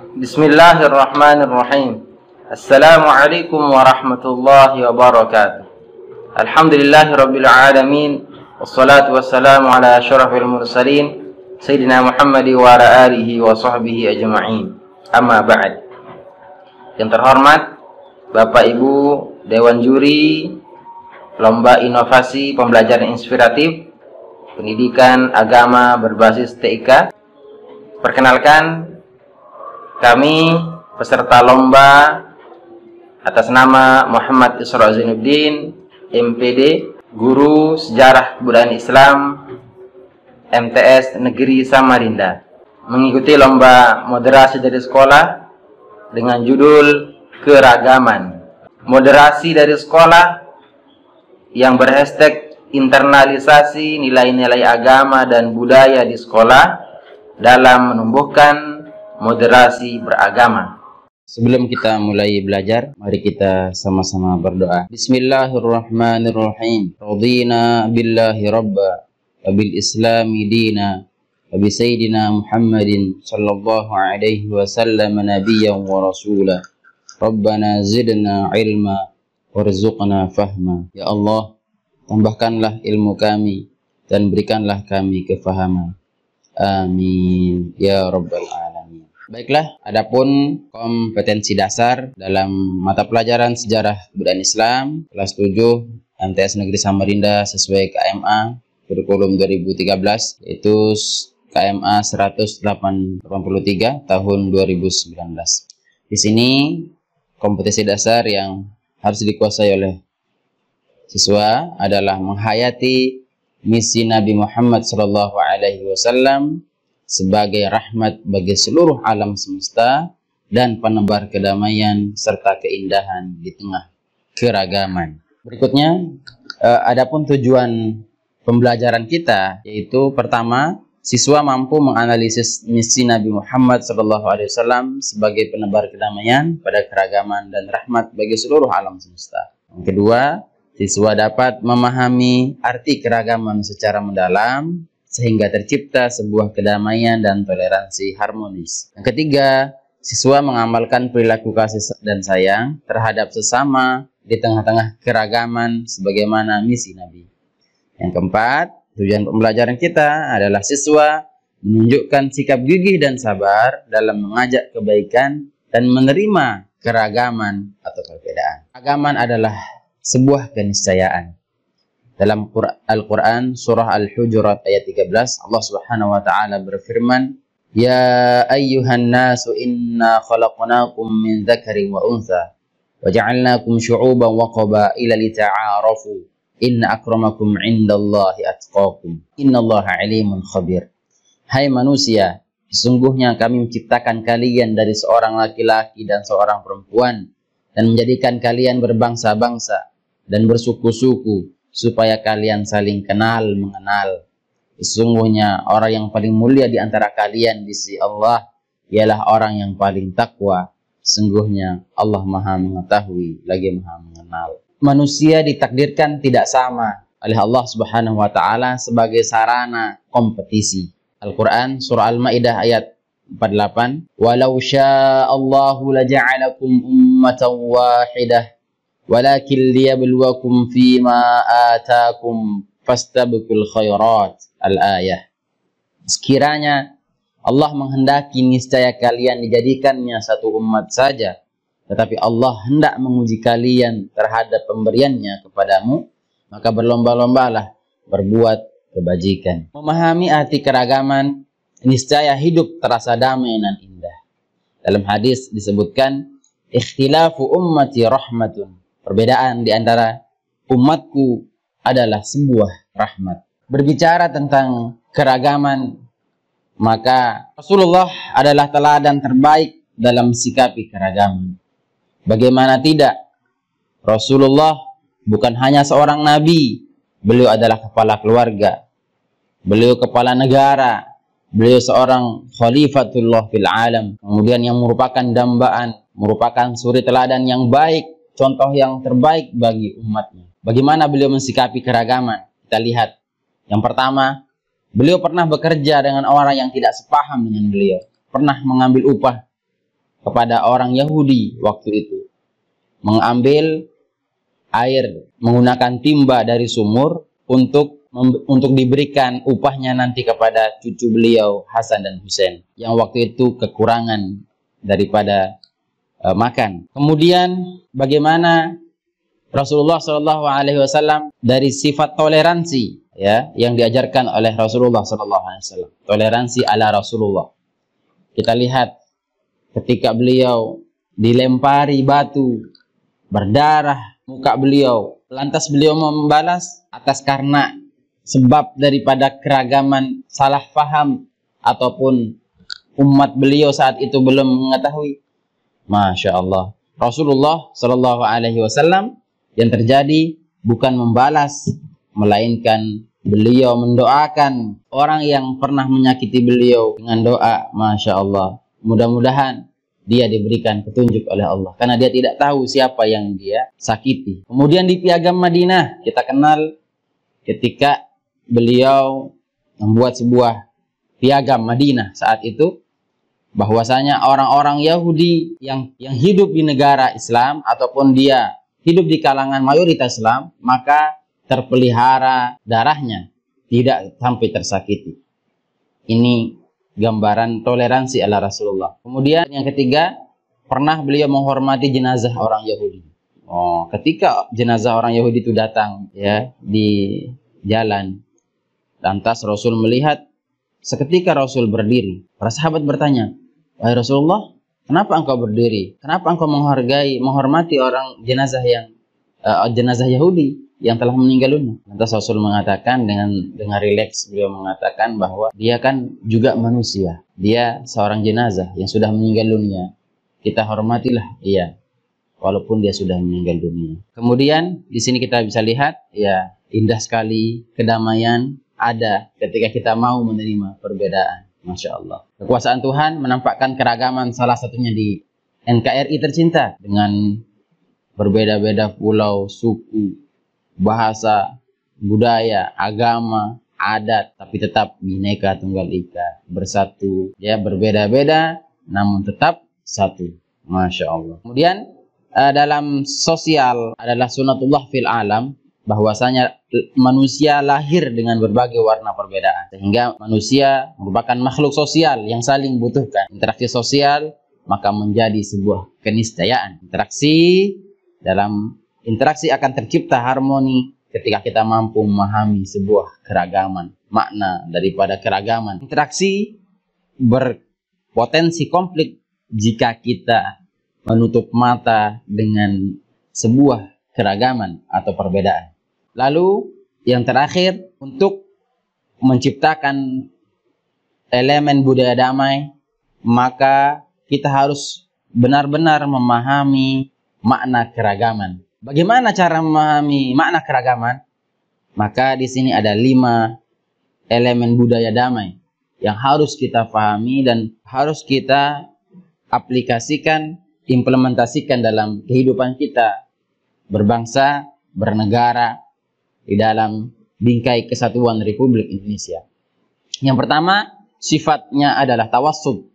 Bismillahirrahmanirrahim. Assalamualaikum warahmatullahi wabarakatuh. Alhamdulillahirabbil alamin. Wassalatu wassalamu ala asyrafil mursalin Sayyidina Muhammad wa ala alihi wa sahbihi ajma'in. Amma ba'd. Yang terhormat Bapak Ibu Dewan Juri Lomba Inovasi Pembelajaran Inspiratif Pendidikan Agama Berbasis TIK. Perkenalkan, kami peserta lomba atas nama Muhammad Isra Zainuddin, MPD, Guru Sejarah Kebudayaan Islam, MTS Negeri Samarinda, mengikuti lomba moderasi dari sekolah dengan judul Keragaman. Moderasi dari sekolah yang berhashtag internalisasi nilai-nilai agama dan budaya di sekolah dalam menumbuhkan moderasi beragama. Sebelum kita mulai belajar, mari kita sama-sama berdoa. Bismillahirrahmanirrahim. Radina billahi rabba wa bil islami dina wa bi sayyidina Muhammadin sallallahu alaihi wasallam nabiyyan wa rasula. Rabbana zidna ilma warzuqna fahma. Ya Allah, tambahkanlah ilmu kami dan berikanlah kami kefahaman. Amin ya rabbal alamin. Baiklah, adapun kompetensi dasar dalam mata pelajaran Sejarah Kebudayaan Islam kelas 7 MTS Negeri Samarinda sesuai KMA kurikulum 2013, yaitu KMA 183 tahun 2019. Di sini kompetensi dasar yang harus dikuasai oleh siswa adalah menghayati misi Nabi Muhammad SAW sebagai rahmat bagi seluruh alam semesta dan penebar kedamaian serta keindahan di tengah keragaman. Berikutnya, adapun tujuan pembelajaran kita, yaitu pertama, siswa mampu menganalisis misi Nabi Muhammad SAW sebagai penebar kedamaian pada keragaman dan rahmat bagi seluruh alam semesta. Yang kedua, siswa dapat memahami arti keragaman secara mendalam sehingga tercipta sebuah kedamaian dan toleransi harmonis. Yang ketiga, siswa mengamalkan perilaku kasih dan sayang terhadap sesama di tengah-tengah keragaman sebagaimana misi Nabi. Yang keempat, tujuan pembelajaran kita adalah siswa menunjukkan sikap gigih dan sabar dalam mengajak kebaikan dan menerima keragaman atau perbedaan. Keragaman adalah sebuah keniscayaan. Dalam Al-Quran surah Al-Hujurat ayat 13, Allah Subhanahu wa taala berfirman, "Ya ayyuhan nasu inna khalaqnakum min dzakarin wa untha wa ja'alnakum syu'uban wa qabaila lita'arafu inna akramakum 'indallahi atqakum innallaha 'alimun khabir." Hai manusia, sesungguhnya kami menciptakan kalian dari seorang laki-laki dan seorang perempuan dan menjadikan kalian berbangsa-bangsa dan bersuku-suku supaya kalian saling kenal mengenal. Sesungguhnya orang yang paling mulia di antara kalian di sisi Allah ialah orang yang paling takwa. Sesungguhnya Allah Maha mengetahui lagi Maha mengenal. Manusia ditakdirkan tidak sama oleh Allah Subhanahu wa taala sebagai sarana kompetisi. Al-Quran surah Al-Maidah ayat 48, "Walau sya'allahu laja'alakum ummatan wahidah walakin liyabluwakum fima atakum fastabiqul khairat." Al-ayah. Sekiranya Allah menghendaki niscaya kalian dijadikannya satu umat saja, tetapi Allah hendak menguji kalian terhadap pemberiannya kepadamu, maka berlomba-lombalah berbuat kebajikan. Memahami arti keragaman, niscaya hidup terasa damai dan indah. Dalam hadis disebutkan, "Ikhtilafu ummati rahmatun." Perbedaan di antara umatku adalah sebuah rahmat. Berbicara tentang keragaman, maka Rasulullah adalah teladan terbaik dalam sikapi keragaman. Bagaimana tidak? Rasulullah bukan hanya seorang nabi, beliau adalah kepala keluarga, beliau kepala negara, beliau seorang khalifatullah fil alam, kemudian yang merupakan dambaan, merupakan suri teladan yang baik, contoh yang terbaik bagi umatnya. Bagaimana beliau mensikapi keragaman? Kita lihat. Yang pertama, beliau pernah bekerja dengan orang yang tidak sepaham dengan beliau. Pernah mengambil upah kepada orang Yahudi waktu itu, mengambil air menggunakan timba dari sumur untuk diberikan upahnya nanti kepada cucu beliau Hasan dan Husain yang waktu itu kekurangan daripada makan. Kemudian bagaimana Rasulullah Shallallahu Alaihi Wasallam dari sifat toleransi ya yang diajarkan oleh Rasulullah Shallallahu Alaihi Wasallam, toleransi ala Rasulullah. Kita lihat ketika beliau dilempari batu, berdarah muka beliau, lantas beliau membalas atas karena sebab daripada keragaman salah faham ataupun umat beliau saat itu belum mengetahui. Masya Allah, Rasulullah Shallallahu Alaihi Wasallam yang terjadi bukan membalas, melainkan beliau mendoakan orang yang pernah menyakiti beliau dengan doa. Masya Allah, mudah-mudahan dia diberikan petunjuk oleh Allah, karena dia tidak tahu siapa yang dia sakiti. Kemudian di Piagam Madinah kita kenal ketika beliau membuat sebuah Piagam Madinah saat itu, bahwasanya orang-orang Yahudi yang hidup di negara Islam ataupun dia hidup di kalangan mayoritas Islam, maka terpelihara darahnya, tidak sampai tersakiti. Ini gambaran toleransi ala Rasulullah. Kemudian yang ketiga, pernah beliau menghormati jenazah orang Yahudi. Ketika jenazah orang Yahudi itu datang ya di jalan, lantas Rasul melihat, seketika Rasul berdiri. Para sahabat bertanya, "Wahai Rasulullah, kenapa engkau berdiri? Kenapa engkau menghormati orang jenazah Yahudi yang telah meninggal dunia?" Lantas Rasul mengatakan dengan rileks, beliau mengatakan bahwa dia kan juga manusia. Dia seorang jenazah yang sudah meninggal dunia. Kita hormatilah dia walaupun dia sudah meninggal dunia. Kemudian di sini kita bisa lihat ya, indah sekali kedamaian ada ketika kita mau menerima perbedaan. Masya Allah. Kekuasaan Tuhan menampakkan keragaman, salah satunya di NKRI tercinta, dengan berbeda-beda pulau, suku, bahasa, budaya, agama, adat, tapi tetap Bhinneka Tunggal Ika, bersatu. Ya, berbeda-beda namun tetap satu. Masya Allah. Kemudian dalam sosial adalah sunatullah fil alam, bahwasanya manusia lahir dengan berbagai warna perbedaan, sehingga manusia merupakan makhluk sosial yang saling butuhkan. Interaksi sosial maka menjadi sebuah keniscayaan. Dalam interaksi akan tercipta harmoni ketika kita mampu memahami sebuah keragaman, makna daripada keragaman. Interaksi berpotensi konflik jika kita menutup mata dengan sebuah keragaman atau perbedaan. Lalu yang terakhir, untuk menciptakan elemen budaya damai, maka kita harus benar-benar memahami makna keragaman. Bagaimana cara memahami makna keragaman? Maka di sini ada 5 elemen budaya damai yang harus kita pahami dan harus kita aplikasikan, implementasikan dalam kehidupan kita berbangsa, bernegara di dalam bingkai kesatuan Republik Indonesia. Yang pertama, sifatnya adalah tawassut.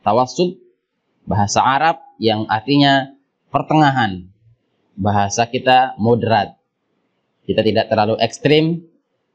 Tawassut bahasa Arab yang artinya pertengahan. Bahasa kita moderat. Kita tidak terlalu ekstrim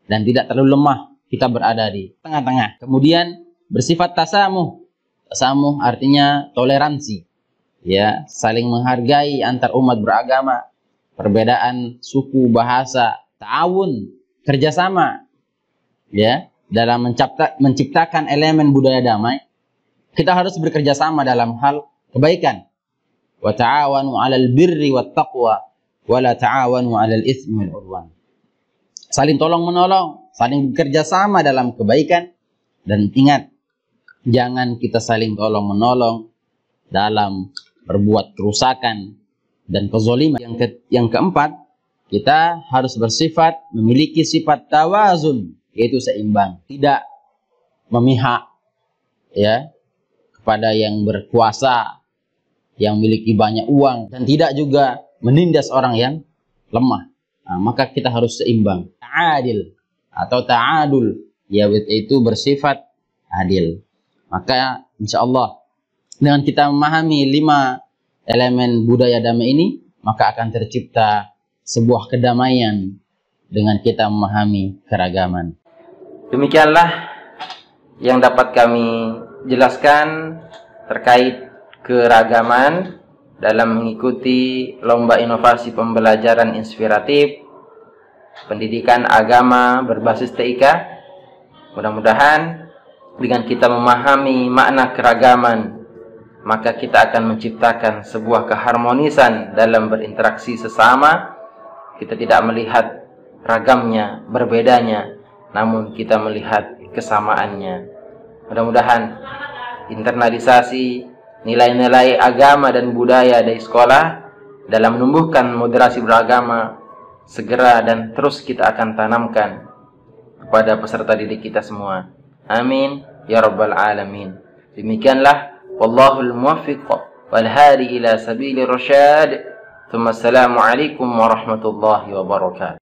dan tidak terlalu lemah. Kita berada di tengah-tengah. Kemudian bersifat tasamuh. Tasamuh artinya toleransi. Ya, saling menghargai antar umat beragama. Perbedaan suku, bahasa, ta'awun, kerjasama. Ya, dalam menciptakan elemen budaya damai, kita harus bekerjasama dalam hal kebaikan. Wa ta'awanu 'alal birri wat taqwa wa la ta'awanu 'alal itsmi wal 'udwan. Saling tolong-menolong, saling bekerjasama dalam kebaikan, dan ingat, jangan kita saling tolong-menolong dalam berbuat kerusakan dan kezaliman. Yang keempat, kita harus memiliki sifat tawazun, yaitu seimbang, tidak memihak ya kepada yang berkuasa, yang memiliki banyak uang, dan tidak juga menindas orang yang lemah. Maka kita harus seimbang, ta'adil atau ta'adul, yaitu bersifat adil. Maka insya Allah Dengan kita memahami 5 elemen budaya damai ini, maka akan tercipta sebuah kedamaian dengan kita memahami keragaman. Demikianlah yang dapat kami jelaskan terkait keragaman dalam mengikuti lomba inovasi pembelajaran inspiratif pendidikan agama berbasis TIK. Mudah-mudahan dengan kita memahami makna keragaman, maka kita akan menciptakan sebuah keharmonisan dalam berinteraksi sesama. Kita tidak melihat ragamnya, berbedanya, namun kita melihat kesamaannya. Mudah-mudahan internalisasi nilai-nilai agama dan budaya dari sekolah dalam menumbuhkan moderasi beragama segera dan terus kita akan tanamkan kepada peserta didik kita semua. Amin ya rabbal alamin. Demikianlah, wallahul muwaffiq wal hadi ila sabili rasyad. Assalamualaikum warahmatullahi wabarakatuh.